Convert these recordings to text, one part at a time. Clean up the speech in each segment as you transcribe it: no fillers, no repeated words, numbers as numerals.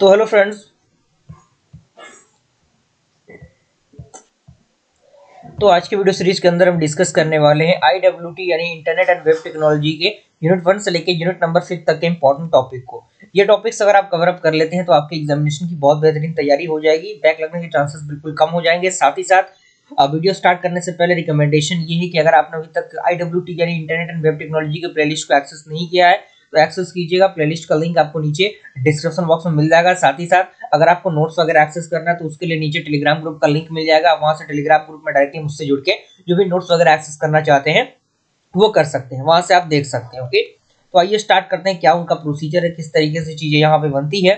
तो hello friends. तो आज के वीडियो सीरीज के अंदर हम डिस्कस करने वाले हैं IWT यानी इंटरनेट एंड वेब टेक्नोलॉजी के यूनिट 1 से लेकर यूनिट नंबर 5 तक के इंपॉर्टेंट टॉपिक को। ये टॉपिक्स अगर आप कवर अप कर लेते हैं तो आपके एग्जामिनेशन की बहुत बेहतरीन तैयारी हो जाएगी, बैक लगने के चांसेस बिल्कुल कम हो जाएंगे। साथ ही साथ वीडियो स्टार्ट करने से पहले रिकमेंडेशन ये है कि अगर आपने अभी तक IWT यानी इंटरनेट एंड वेब टेक्नोलॉजी के प्लेलिस्ट को एक्सेस नहीं किया है तो एक्सेस कीजिएगा। प्लेलिस्ट का लिंक आपको नीचे डिस्क्रिप्शन बॉक्स में मिल जाएगा। साथ ही साथ अगर आपको नोट्स वगैरह एक्सेस करना है तो उसके लिए नीचे टेलीग्राम ग्रुप का लिंक मिल जाएगा। वहां से टेलीग्राम ग्रुप में डायरेक्टली मुझसे जुड़ के जो भी नोट्स वगैरह एक्सेस करना चाहते हैं वो कर सकते हैं, वहां से आप देख सकते हैं। ओके, तो आइए स्टार्ट करते हैं। क्या उनका प्रोसीजर है, किस तरीके से चीजें यहाँ पे बनती है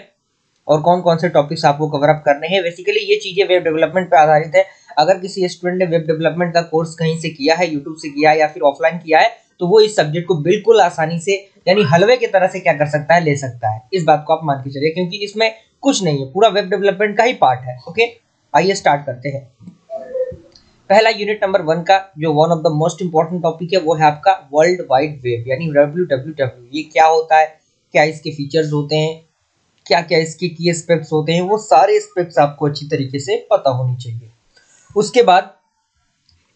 और कौन कौन से टॉपिक्स आपको कवर अप करने हैं। बेसिकली ये चीजें वेब डेवलपमेंट पे आधारित है। अगर किसी स्टूडेंट ने वेब डेवलपमेंट का कोर्स कहीं से किया है, यूट्यूब से किया है या फिर ऑफलाइन किया है, तो वो इस सब्जेक्ट को बिल्कुल आसानी से यानी हलवे की तरह से क्या कर सकता है, ले सकता है। इस बात को आप मान के चलिए, क्योंकि इसमें कुछ नहीं है, पूरा वेब डेवलपमेंट का ही पार्ट है। ओके, आइए स्टार्ट करते हैं। पहला यूनिट नंबर 1 का जो one of the most important topic है वो है आपका वर्ल्ड वाइड वेब यानी WWW। ये क्या होता है, क्या इसके फीचर्स होते हैं, क्या क्या इसके की एस्पेक्ट्स होते हैं, वो सारे एस्पेक्ट्स आपको अच्छी तरीके से पता होनी चाहिए। उसके बाद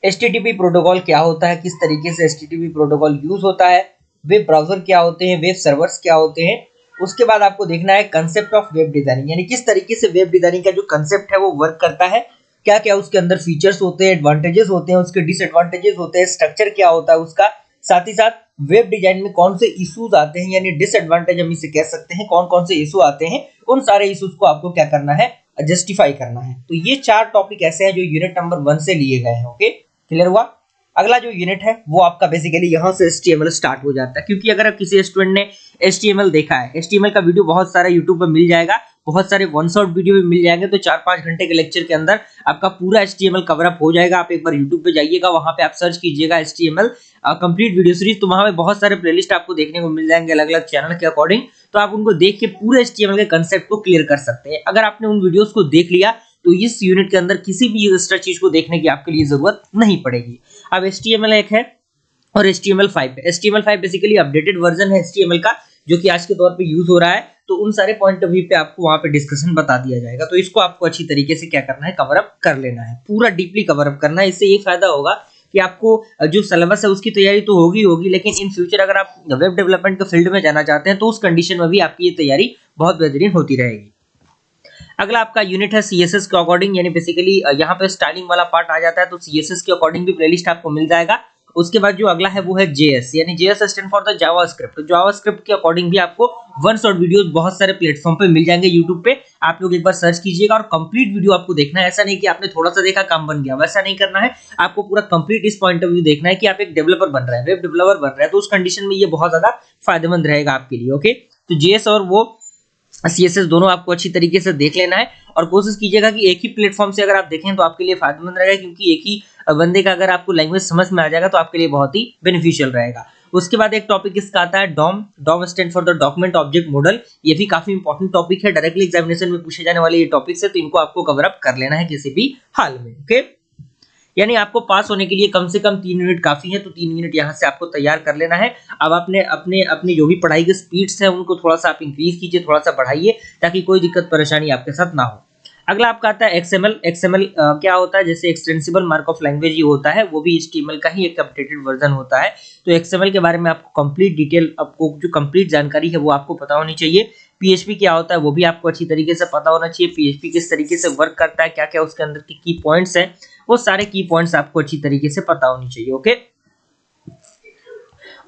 HTTP प्रोटोकॉल क्या होता है, किस तरीके से HTTP प्रोटोकॉल यूज होता है, वेब ब्राउजर क्या होते हैं, वेब सर्वर्स क्या होते हैं। उसके बाद आपको देखना है कंसेप्ट ऑफ वेब डिजाइनिंग यानी किस तरीके से वेब डिजाइनिंग का जो कंसेप्ट है वो वर्क करता है, क्या क्या उसके अंदर फीचर्स होते हैं, एडवांटेजेस होते हैं, उसके डिसएडवांटेजेस होते हैं, स्ट्रक्चर क्या होता है उसका। साथ ही साथ वेब डिजाइन में कौन से इश्यूज आते हैं यानी डिसएडवांटेज हम इसे कह सकते हैं, कौन कौन से इशू आते हैं, उन सारे इश्यूज को आपको क्या करना है, जस्टिफाई करना है। तो ये 4 टॉपिक ऐसे हैं जो यूनिट नंबर 1 से लिए गए हैं। ओके, क्लियर हुआ। अगला जो यूनिट है वो आपका बेसिकली यहाँ से HTML स्टार्ट हो जाता है, क्योंकि अगर आप किसी स्टूडेंट ने HTML देखा है, HTML का वीडियो बहुत सारा यूट्यूब पर मिल जाएगा, बहुत सारे वन शॉट वीडियो भी मिल जाएंगे, तो 4-5 घंटे के लेक्चर के अंदर आपका पूरा HTML कवर अप हो जाएगा। आप एक बार यूट्यूब पे जाइएगा, वहां पे आप सर्च कीजिएगा HTML कंप्लीट वीडियो सीरीज, तो वहां पे बहुत सारे प्लेलिस्ट आपको देखने को मिल जाएंगे अलग अलग चैनल के अकॉर्डिंग। तो आप उनको देख के पूरे HTML के कंसेप्ट को क्लियर कर सकते हैं। अगर आपने उन वीडियोस को देख लिया तो इस यूनिट के अंदर किसी भी एक्स्ट्रा चीज को देखने की आपके लिए जरूरत नहीं पड़ेगी। अब HTML एक है और HTML5 है। HTML5 बेसिकली अपडेटेड वर्जन है HTML का, जो कि आज के दौर पे यूज हो रहा है। तो उन सारे पॉइंट ऑफ व्यू पे आपको वहां पे डिस्कशन बता दिया जाएगा, तो इसको आपको अच्छी तरीके से क्या करना है, कवर अप कर लेना है, पूरा डीपली कवर अप करना है। इससे ये फायदा होगा कि आपको जो सिलेबस है उसकी तैयारी तो होगी, लेकिन इन फ्यूचर अगर आप वेब डेवलपमेंट के फील्ड में जाना चाहते हैं तो उस कंडीशन में भी आपकी ये तैयारी बहुत बेहतरीन होती रहेगी। अगला आपका यूनिट है CSS के अकॉर्डिंग, यानी बेसिकली यहाँ पे स्टाइलिंग वाला पार्ट आ जाता है, तो CSS के अकॉर्डिंग भी प्लेलिस्ट आपको मिल जाएगा। उसके बाद जो अगला है वो है JS यानी JS stand for the JavaScript. तो जावास्क्रिप्ट के अकॉर्डिंग भी आपको वन शॉट वीडियोस बहुत सारे प्लेटफॉर्म पे मिल जाएंगे यूट्यूब पे। आप लोग एक बार सर्च कीजिएगा और कंप्लीट वीडियो आपको देखना है। ऐसा नहीं कि आपने थोड़ा सा देखा काम बन गया, वैसा नहीं करना है। आपको पूरा कंप्लीट इस पॉइंट ऑफ व्यू देखना है कि आप एक डेवलपर बन रहे हैं, वेब डेवलपर बन रहे हैं, तो उस कंडीशन में ये बहुत ज्यादा फायदेमंद रहेगा आपके लिए। ओके, तो JS और वो CSS दोनों आपको अच्छी तरीके से देख लेना है और कोशिश कीजिएगा कि एक ही प्लेटफॉर्म से अगर आप देखें तो आपके लिए फायदेमंद रहेगा, क्योंकि एक ही बंदे का अगर आपको लैंग्वेज समझ में आ जाएगा तो आपके लिए बहुत ही बेनिफिशियल रहेगा। उसके बाद एक टॉपिक इसका आता है DOM stand for the document object model. ये भी काफी इंपॉर्टेंट टॉपिक है, डायरेक्टली एग्जामिनेशन में पूछे जाने वाले ये टॉपिक्स है, तो इनको आपको कवर अप कर लेना है किसी भी हाल में। ओके, यानी आपको पास होने के लिए कम से कम 3 यूनिट काफी है, तो 3 यूनिट यहाँ से आपको तैयार कर लेना है। अब आपने अपनी जो भी पढ़ाई के स्पीड्स है उनको थोड़ा सा आप इंक्रीज कीजिए, थोड़ा सा बढ़ाइए, ताकि कोई दिक्कत परेशानी आपके साथ ना हो। अगला आपका आता है XML क्या होता है, जैसे एक्सटेंसिबल मार्कअप लैंग्वेज ही होता है, वो भी HTML का ही एक अपडेटेड वर्जन होता है। तो XML के बारे में आपको कंप्लीट डिटेल, आपको जो कंप्लीट जानकारी है वो आपको पता होनी चाहिए। PHP क्या होता है वो भी आपको अच्छी तरीके से पता होना चाहिए। PHP किस तरीके से वर्क करता है, क्या क्या उसके अंदर की की पॉइंट्स हैं, वो सारे की पॉइंट्स आपको अच्छी तरीके से पता होनी चाहिए। ओके,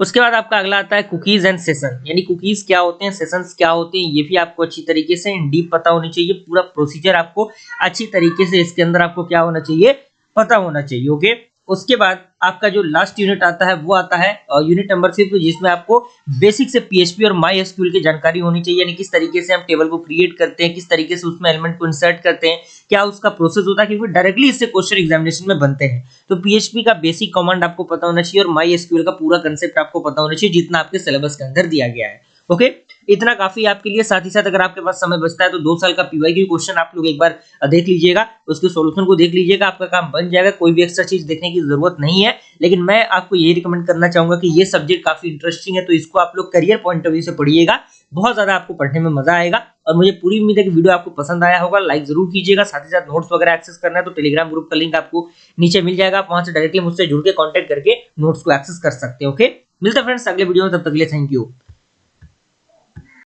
उसके बाद आपका अगला आता है कुकीज एंड सेशन, यानी कुकीज क्या होते हैं, सेशंस क्या होते हैं, ये भी आपको अच्छी तरीके से इन डीप पता होनी चाहिए। पूरा प्रोसीजर आपको अच्छी तरीके से इसके अंदर आपको क्या होना चाहिए, पता होना चाहिए। ओके, उसके बाद आपका जो लास्ट यूनिट आता है वो आता है यूनिट नंबर 5, जिसमें आपको बेसिक से PHP और MySQL की जानकारी होनी चाहिए, यानी किस तरीके से हम टेबल को क्रिएट करते हैं, किस तरीके से उसमें एलिमेंट को इंसर्ट करते हैं, क्या उसका प्रोसेस होता है, क्योंकि डायरेक्टली इससे क्वेश्चन एग्जामिनेशन में बनते हैं। तो PHP का बेसिक कमांड आपको पता होना चाहिए और MySQL का पूरा कंसेप्ट आपको पता होना चाहिए, जितना आपके सिलेबस के अंदर दिया गया है। ओके, इतना काफी आपके लिए। साथ ही साथ अगर आपके पास समय बचता है तो 2 साल का PYQ क्वेश्चन आप लोग एक बार देख लीजिएगा, उसके सॉल्यूशन को देख लीजिएगा, आपका काम बन जाएगा। कोई भी एक्स्ट्रा चीज देखने की जरूरत नहीं है, लेकिन मैं आपको यही रिकमेंड करना चाहूंगा कि ये सब्जेक्ट काफी इंटरेस्टिंग है, तो इसको आप लोग करियर पॉइंट ऑफ व्यू से पढ़िएगा, बहुत ज्यादा आपको पढ़ने में मजा आएगा और मुझे पूरी उम्मीद है कि वीडियो आपको पसंद आया होगा। लाइक जरूर कीजिएगा, साथ ही साथ नोट्स वगैरह एक्सेस करना है तो टेलीग्राम ग्रुप का लिंक आपको नीचे मिल जाएगा, आप वहां से डायरेक्टली मुझसे जुड़ के कांटेक्ट करके नोट्स को एक्सेस कर सकते हैं। ओके, मिलते हैं फ्रेंड्स अगले वीडियो में, तब तक के लिए थैंक यू।